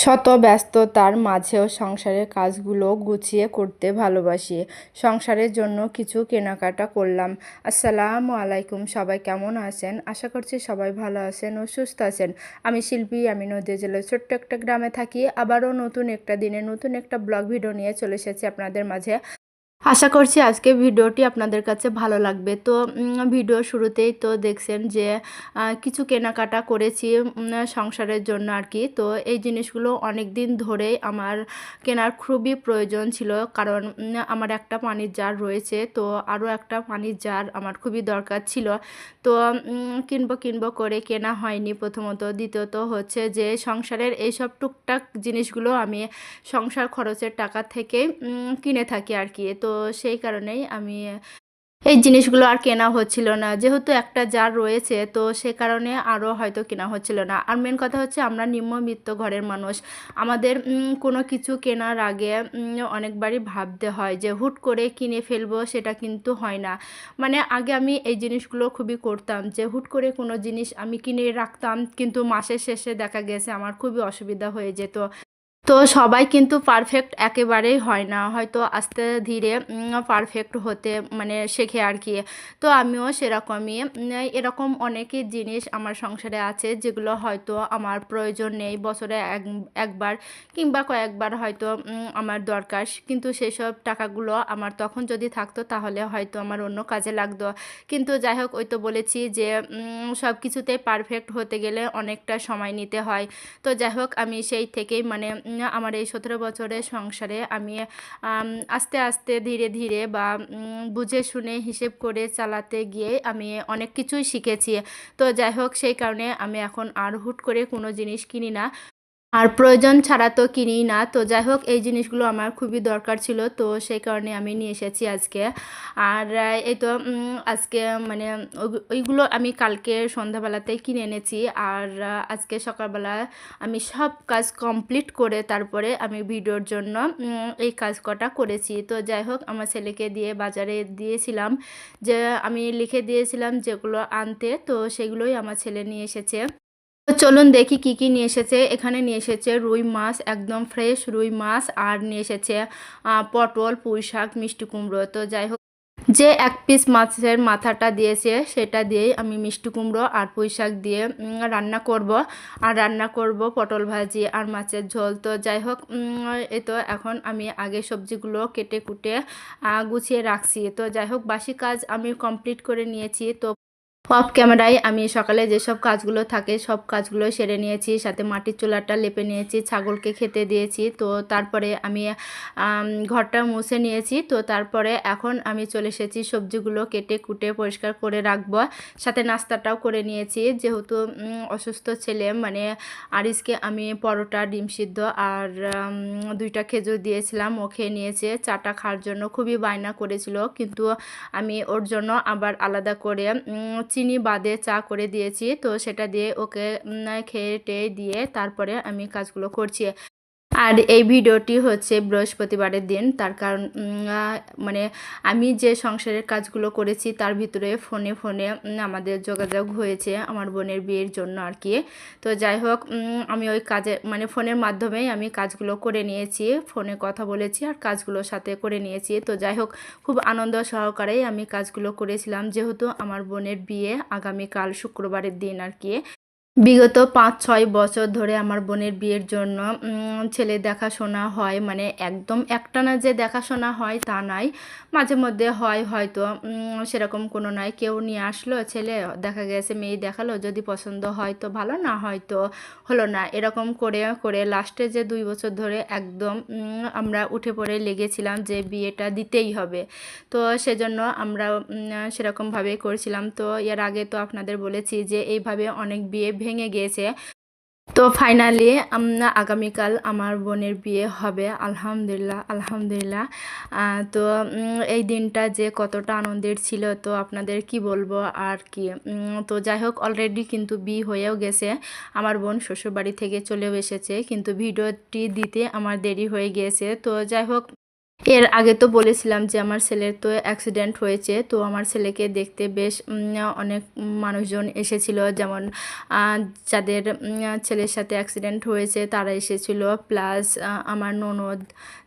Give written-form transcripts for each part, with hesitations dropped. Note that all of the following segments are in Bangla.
শত ব্যস্ততার মাঝেও সংসারের কাজগুলো গুছিয়ে করতে ভালোবাসি। সংসারের জন্য কিছু কেনাকাটা করলাম। আসসালামু আলাইকুম, সবাই কেমন আছেন? আশা করছি সবাই ভালো আছেন ও সুস্থ আছেন। আমি শিল্পী, আমি নদীয়া জেলার ছোট্ট একটা গ্রামে থাকি। আবারও নতুন একটা দিনে নতুন একটা ব্লগ ভিডিও নিয়ে চলে এসেছি আপনাদের মাঝে। আশা করছি আজকে ভিডিওটি আপনাদের কাছে ভালো লাগবে। তো ভিডিও শুরুতেই তো দেখছেন যে কিছু কেনাকাটা করেছি সংসারের জন্য আর কি। তো এই জিনিসগুলো অনেক দিন ধরেই আমার কেনার খুবই প্রয়োজন ছিল, কারণ আমার একটা পানির জার রয়েছে, তো আরও একটা পানির জার আমার খুবই দরকার ছিল। তো কিনবো করে কেনা হয়নি প্রথমত। দ্বিতীয়ত হচ্ছে যে সংসারের এইসব টুকটাক জিনিসগুলো আমি সংসার খরচের টাকা থেকে কিনে থাকি আর কি। তো সেই কারণেই আমি এই জিনিসগুলো আর কেনা হচ্ছিল না। যেহেতু একটা জার রয়েছে, তো সে কারণে আরও হয়তো কেনা হচ্ছিল না। আর মেন কথা হচ্ছে আমরা নিম্নবিত্ত ঘরের মানুষ। আমাদের কোনো কিছু কেনার আগে অনেকবারই ভাবতে হয় যে হুট করে কিনে ফেলবো, সেটা কিন্তু হয় না। মানে আগে আমি এই জিনিসগুলো খুবই করতাম যে হুট করে কোনো জিনিস আমি কিনে রাখতাম, কিন্তু মাসের শেষে দেখা গেছে আমার খুবই অসুবিধা হয়ে যেত। তো সবাই কিন্তু পারফেক্ট একেবারেই হয় না, হয়তো আস্তে ধীরে পারফেক্ট হতে মানে শেখে আর কি। তো আমিও সেরকমই এরকম অনেকই জিনিস আমার সংসারে আছে যেগুলো হয়তো আমার প্রয়োজন নেই, বছরে একবার কিংবা কয়েকবার হয়তো আমার দরকার, কিন্তু সেসব টাকাগুলো আমার তখন যদি থাকতো তাহলে হয়তো আমার অন্য কাজে লাগতো। কিন্তু যাই হোক, ওই তো বলেছি যে সব কিছুতেই পারফেক্ট হতে গেলে অনেকটা সময় নিতে হয়। তো যাই হোক, আমি সেই থেকেই মানে আমার এই 17 বছরের সংসারে আমি আস্তে আস্তে ধীরে ধীরে বা বুঝে শুনে হিসেব করে চালাতে গিয়ে আমি অনেক কিছুই শিখেছি। তো যাই হোক, সেই কারণে আমি এখন আর হুট করে কোনো জিনিস কিনি না, আর প্রয়োজন ছাড়া তো কিনিই না। তো যাই হোক, এই জিনিসগুলো আমার খুবই দরকার ছিল, তো সেই কারণে আমি নিয়ে এসেছি আজকে। আর এই তো আজকে মানে ওইগুলো আমি কালকে সন্ধ্যাবেলাতেই কিনে এনেছি। আর আজকে সকালবেলা আমি সব কাজ কমপ্লিট করে তারপরে আমি ভিডিওর জন্য এই কাজ কটা করেছি। তো যাই হোক, আমার ছেলেকে দিয়ে বাজারে দিয়েছিলাম, যে আমি লিখে দিয়েছিলাম যেগুলো আনতে, তো সেগুলোই আমার ছেলে নিয়ে এসেছে। তো চলুন দেখি কি কি নিয়ে এসেছে। এখানে নিয়ে এসেছে রুই মাছ, একদম ফ্রেশ রুই মাছ, আর নিয়ে এসেছে পটল, পুঁই শাক, মিষ্টি কুমড়ো। তো যাই হোক, যে এক পিস মাছের মাথাটা দিয়েছে সেটা দিয়েই আমি মিষ্টি কুমড়ো আর পুঁই শাক দিয়ে রান্না করব। আর রান্না করব পটল ভাজি আর মাছের ঝোল। তো যাই হোক, এই তো এখন আমি আগে সবজিগুলো কেটে কুটে গুছিয়ে রাখছি। তো যাই হোক, বাসি কাজ আমি কমপ্লিট করে নিয়েছি। তো অফ ক্যামেরায় আমি সকালে যেসব কাজগুলো থাকে সব কাজগুলো সেরে নিয়েছি, সাথে মাটির চুলাটা লেপে নিয়েছি, ছাগলকে খেতে দিয়েছি। তো তারপরে আমি ঘরটা মুছে নিয়েছি। তো তারপরে এখন আমি চলে এসেছি সবজিগুলো কেটে কুটে পরিষ্কার করে রাখবো, সাথে নাস্তাটাও করে নিয়েছি। যেহেতু অসুস্থ ছেলে মানে আরিসকে আমি পরোটা, ডিম সিদ্ধ আর 2টা খেজুর দিয়েছিলাম, ও খেয়ে নিয়েছে। চাটা খাওয়ার জন্য খুবই বায়না করেছিল, কিন্তু আমি ওর জন্য আবার আলাদা করে চিনি বাদে চা করে দিয়েছি। তো সেটা দিয়ে ওকে খেয়ে টেয়ে দিয়ে তারপরে আমি কাজগুলো করছি। আর এই ভিডিওটি হচ্ছে বৃহস্পতিবারের দিন, তার কারণ মানে আমি যে সংসারের কাজগুলো করেছি তার ভিতরে ফোনে ফোনে আমাদের যোগাযোগ হয়েছে আমার বোনের বিয়ের জন্য আর কি। তো যাই হোক, আমি ওই কাজে মানে ফোনের মাধ্যমেই আমি কাজগুলো করে নিয়েছি, ফোনে কথা বলেছি আর কাজগুলোর সাথে করে নিয়েছি। তো যাই হোক, খুব আনন্দ সহকারেই আমি কাজগুলো করেছিলাম, যেহেতু আমার বোনের বিয়ে আগামীকাল শুক্রবারের দিন আর কি। বিগত ৫-৬ বছর ধরে আমার বোনের বিয়ের জন্য ছেলে দেখাশোনা হয়, মানে একদম একটানা যে দেখাশোনা হয় তা নয়, মাঝে মধ্যে হয় হয়তো, সেরকম কোনো নয়। কেউ নিয়ে আসলো ছেলে, দেখা গেছে মেয়ে দেখালো, যদি পছন্দ হয় তো ভালো, না হয়তো হলো না, এরকম করে করে লাস্টে যে 2 বছর ধরে একদম আমরা উঠে পড়ে লেগেছিলাম যে বিয়েটা দিতেই হবে। তো সেজন্য আমরা সেরকমভাবেই করেছিলাম। তো এর আগে তো আপনাদের বলেছি যে এইভাবে অনেক বিয়ে ভেঙে গিয়েছে। তো ফাইনালি আগামীকাল আমার বোনের বিয়ে হবে, আলহামদুলিল্লাহ আলহামদুলিল্লাহ। তো এই দিনটা যে কতটা আনন্দের ছিল তো আপনাদের কি বলবো আর কি। তো যাই হোক, অলরেডি কিন্তু বিয়ে হয়েও গেছে, আমার বোন শ্বশুরবাড়ি থেকে চলেও এসেছে, কিন্তু ভিডিওটি দিতে আমার দেরি হয়ে গিয়েছে। তো যাই হোক, এর আগে তো বলেছিলাম যে আমার ছেলের তো অ্যাক্সিডেন্ট হয়েছে, তো আমার ছেলেকে দেখতে বেশ অনেক মানুষজন এসেছিল, যেমন যাদের ছেলের সাথে অ্যাক্সিডেন্ট হয়েছে তারা এসেছিল, প্লাস আমার ননদ,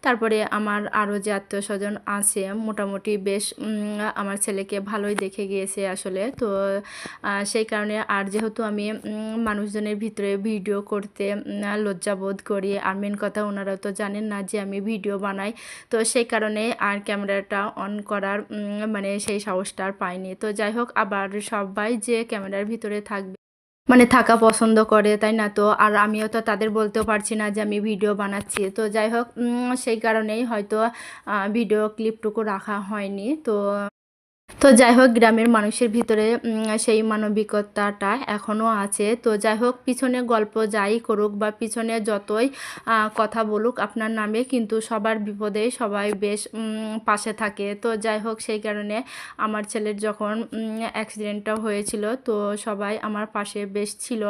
তারপরে আমার আরও যে আত্মীয় স্বজন আছে মোটামুটি বেশ আমার ছেলেকে ভালোই দেখে গিয়েছে আসলে। তো সেই কারণে, আর যেহেতু আমি মানুষজনের ভিতরে ভিডিও করতে লজ্জা বোধ করি, আর মেন কথা ওনারা তো জানেন না যে আমি ভিডিও বানাই, তো সেই কারণে আর ক্যামেরাটা অন করার মানে সেই সাহসটা আর পাইনি। তো যাই হোক, আবার সবাই যে ক্যামেরার ভিতরে থাকবে মানে থাকা পছন্দ করে, তাই না? তো আর আমিও তো তাদের বলতেও পারছি না যে আমি ভিডিও বানাচ্ছি। তো যাই হোক, সেই কারণেই হয়তো ভিডিও ক্লিপটুকু রাখা হয়নি। তো যাই হোক, গ্রামের মানুষের ভিতরে সেই মানবিকতাটা এখনও আছে। তো যাই হোক, পিছনে গল্প যাই করুক বা পিছনে যতই কথা বলুক আপনার নামে, কিন্তু সবার বিপদে সবাই বেশ পাশে থাকে। তো যাই হোক, সেই কারণে আমার ছেলের যখন অ্যাক্সিডেন্টটা হয়েছিল, তো সবাই আমার পাশে বেশ ছিল।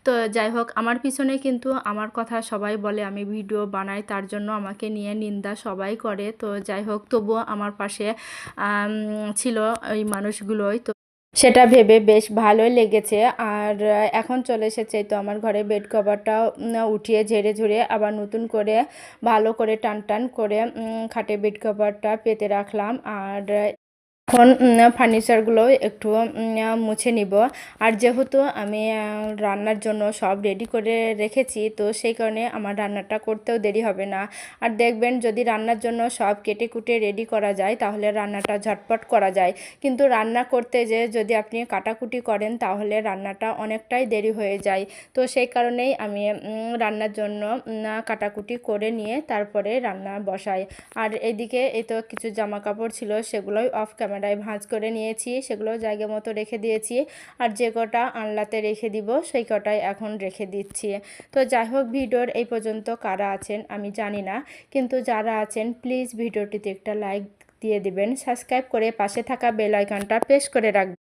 তো যাই হোক, আমার পিছনে কিন্তু আমার কথা সবাই বলে আমি ভিডিও বানাই, তার জন্য আমাকে নিয়ে নিন্দা সবাই করে। তো যাই হোক, তবুও আমার পাশে ছিল ওই মানুষগুলোই। তো সেটা ভেবে বেশ ভালোই লেগেছে। আর এখন চলে এসেছে তো আমার ঘরে বেড কভারটা উঠিয়ে ঝেড়ে ঝুড়ে আবার নতুন করে ভালো করে টান টান করে খাটে বেড কভারটা পেতে রাখলাম। আর এখন ফার্নিচারগুলো একটু মুছে নিব। আর যেহেতু আমি রান্নার জন্য সব রেডি করে রেখেছি, তো সেই কারণে আমার রান্নাটা করতেও দেরি হবে না। আর দেখবেন, যদি রান্নার জন্য সব কেটে কুটে রেডি করা যায় তাহলে রান্নাটা ঝটপট করা যায়, কিন্তু রান্না করতে যে যদি আপনি কাটাকুটি করেন তাহলে রান্নাটা অনেকটাই দেরি হয়ে যায়। তো সেই কারণেই আমি রান্নার জন্য কাটাকুটি করে নিয়ে তারপরে রান্না বসাই। আর এইদিকে এই তো কিছু জামা কাপড় ছিল, সেগুলোই অফ ক্যামেরায় ভাঁজ করে নিয়েছি, সেগুলো জায়গা মতো রেখে দিয়েছি। আর যে কটা আনলাতে রেখে দিব সেই কটাই এখন রেখে দিচ্ছি। তো যাই হোক, ভিডিওর এই পর্যন্ত কারা আছেন আমি জানি না, কিন্তু যারা আছেন প্লিজ ভিডিওটিতে একটা লাইক দিয়ে দিবেন, সাবস্ক্রাইব করে পাশে থাকা বেল আইকনটা প্রেস করে রাখবেন,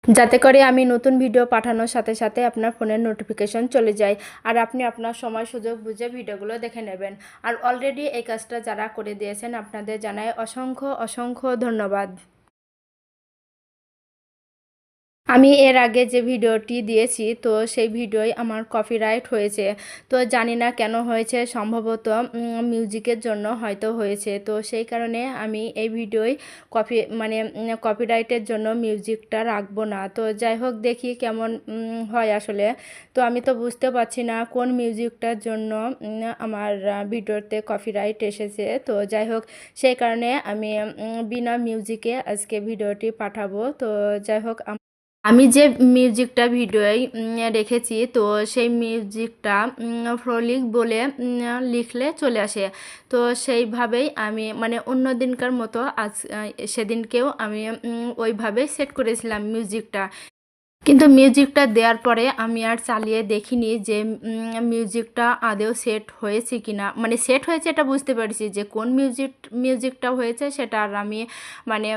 যাতে করে আমি নতুন ভিডিও পাঠানোর সাথে সাথে আপনার ফোনের নোটিফিকেশন চলে যায়, আর আপনি আপনার সময় সুযোগ বুঝে ভিডিওগুলো দেখে নেবেন। আর অলরেডি এই কাজটা যারা করে দিয়েছেন আপনাদের জানাই অসংখ্য অসংখ্য ধন্যবাদ। আমি এর আগে যে ভিডিওটি দিয়েছি, তো সেই ভিডিওই আমার কপিরাইট হয়েছে। তো জানি না কেন হয়েছে, সম্ভবত মিউজিকের জন্য হয়তো হয়েছে। তো সেই কারণে আমি এই ভিডিওই মানে কপিরাইটের জন্য মিউজিকটা রাখবো না। তো যাই হোক, দেখি কেমন হয় আসলে। তো আমি তো বুঝতে পারছি না কোন মিউজিকটার জন্য আমার ভিডিওতে কপিরাইট এসেছে। তো যাই হোক, সেই কারণে আমি বিনা মিউজিকে আজকে ভিডিওটি পাঠাবো। তো যাই হোক, আমি যে মিউজিকটা ভিডিওয় রেখেছি, তো সেই মিউজিকটা ফ্রলিক বলে লিখলে চলে আসে। তো সেইভাবেই আমি মানে অন্য দিনকার মতো আজ সেদিনকেও আমি ওইভাবে সেট করেছিলাম মিউজিকটা, কিন্তু মিউজিকটা দেওয়ার পরে আমি আর চালিয়ে দেখিনি যে মিউজিকটা আদৌ সেট হয়েছে কি না। মানে সেট হয়েছে এটা বুঝতে পারছি, যে কোন মিউজিকটা হয়েছে সেটা আর আমি মানে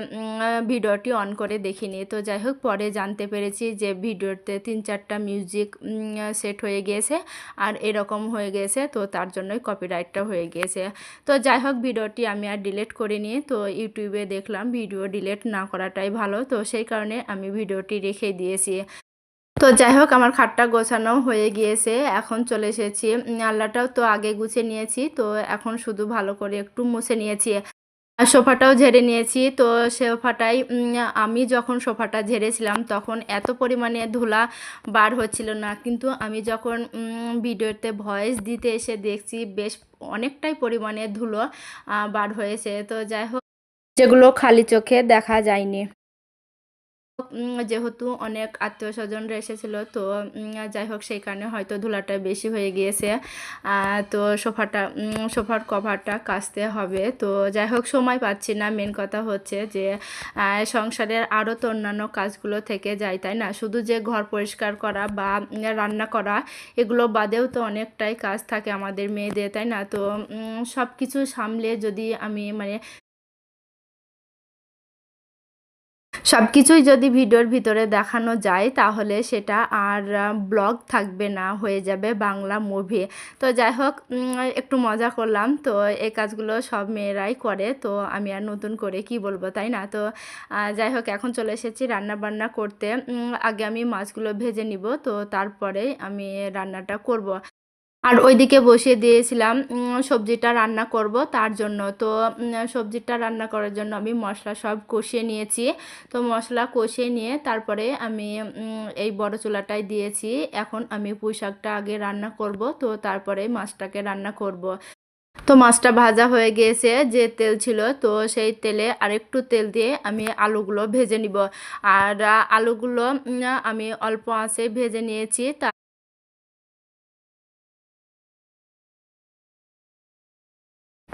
ভিডিওটি অন করে দেখিনি। তো যাই হোক, পরে জানতে পেরেছি যে ভিডিওতে 3-4টা মিউজিক সেট হয়ে গিয়েছে আর এরকম হয়ে গিয়েছে, তো তার জন্যই কপিরাইটটা হয়ে গিয়েছে। তো যাই হোক, ভিডিওটি আমি আর ডিলিট করিনি। তো ইউটিউবে দেখলাম ভিডিও ডিলিট না করাটাই ভালো, তো সেই কারণে আমি ভিডিওটি রেখে দিয়েছি। তো যাই হোক, আমার খাটটা গোছানো হয়ে গিয়েছে, এখন চলে এসেছি। আল্লাটাও তো আগে গুছিয়ে নিয়েছি, তো এখন শুধু ভালো করে একটু মুছে নিয়েছি। আর সোফাটাও ঝেড়ে নিয়েছি। তো সোফাটাই আমি যখন সোফাটা ঝেড়েছিলাম তখন এত পরিমাণে ধুলা বার হচ্ছিল না, কিন্তু আমি যখন ভিডিওতে ভয়েস দিতে এসে দেখছি বেশ অনেকটাই পরিমাণে ধুলো বার হয়েছে। তো যাই হোক, যেগুলো খালি চোখে দেখা যায়নি। যেহেতু অনেক আত্মীয় স্বজনরা এসেছিল, তো যাই হোক, সেই কারণে হয়তো ধুলাটা বেশি হয়ে গিয়েছে। তো সোফার কভারটা কাচতে হবে। তো যাই হোক, সময় পাচ্ছি না। মেন কথা হচ্ছে যে সংসারের আরও তো অন্যান্য কাজগুলো থেকে যায়, তাই না? শুধু যে ঘর পরিষ্কার করা বা রান্না করা, এগুলো বাদেও তো অনেকটাই কাজ থাকে আমাদের মেয়েদের, তাই না? তো সব কিছু সামলে যদি আমি মানে সব কিছুই যদি ভিডিওর ভিতরে দেখানো যায় তাহলে সেটা আর ব্লগ থাকবে না, হয়ে যাবে বাংলা মুভি। তো যাই হোক, একটু মজা করলাম। তো এই কাজগুলো সব মেয়েরাই করে, তো আমি আর নতুন করে কি বলবো, তাই না? তো যাই হোক, এখন চলে এসেছি রান্না বান্না করতে। আগে আমি মাছগুলো ভেজে নিব, তো তারপরে আমি রান্নাটা করব। আর ওইদিকে বসিয়ে দিয়েছিলাম সবজিটা রান্না করব তার জন্য। তো সবজিটা রান্না করার জন্য আমি মশলা সব কষিয়ে নিয়েছি। তো মশলা কষিয়ে নিয়ে তারপরে আমি এই বড় চুলাটায় দিয়েছি। এখন আমি পুঁই শাকটা আগে রান্না করব, তো তারপরে মাছটাকে রান্না করব। তো মাছটা ভাজা হয়ে গিয়েছে, যে তেল ছিল তো সেই তেলে আরেকটু তেল দিয়ে আমি আলুগুলো ভেজে নিব। আর আলুগুলো আমি অল্প আঁচে ভেজে নিয়েছি।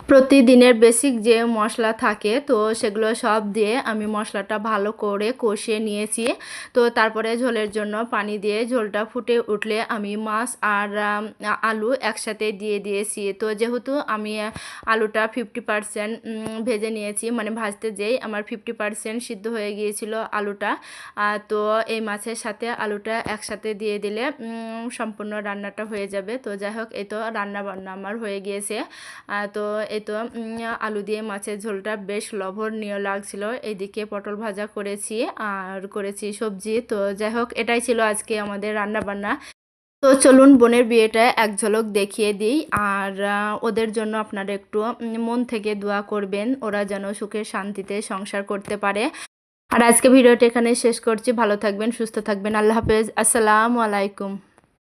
প্রতিদিনের বেসিক যে মশলা থাকে তো সেগুলো সব দিয়ে আমি মশলাটা ভালো করে কষিয়ে নিয়েছি। তো তারপরে ঝোলের জন্য পানি দিয়ে ঝোলটা ফুটে উঠলে আমি মাছ আর আলু একসাথে দিয়ে দিয়েছি। তো যেহেতু আমি আলুটা 50% ভেজে নিয়েছি, মানে ভাজতে যেই আমার 50% সিদ্ধ হয়ে গিয়েছিল আলুটা। তো এই মাছের সাথে আলুটা একসাথে দিয়ে দিলে সম্পূর্ণ রান্নাটা হয়ে যাবে। তো যাই হোক, এই তো রান্না বান্না আমার হয়ে গিয়েছে। তো এই তো আলু দিয়ে মাছের ঝোলটা বেশ লোভনীয় লাগছিল। এইদিকে পটল ভাজা করেছি আর করেছি সবজি। তো যাই হোক, এটাই ছিল আজকে আমাদের রান্না বান্না। তো চলুন বোনের বিয়েটা এক ঝলক দেখিয়ে দিই। আর ওদের জন্য আপনারা একটু মন থেকে দোয়া করবেন, ওরা যেন সুখে শান্তিতে সংসার করতে পারে। আর আজকে ভিডিওটা এখানে শেষ করছি। ভালো থাকবেন, সুস্থ থাকবেন। আল্লাহ হাফেজ, আসসালামু আলাইকুম।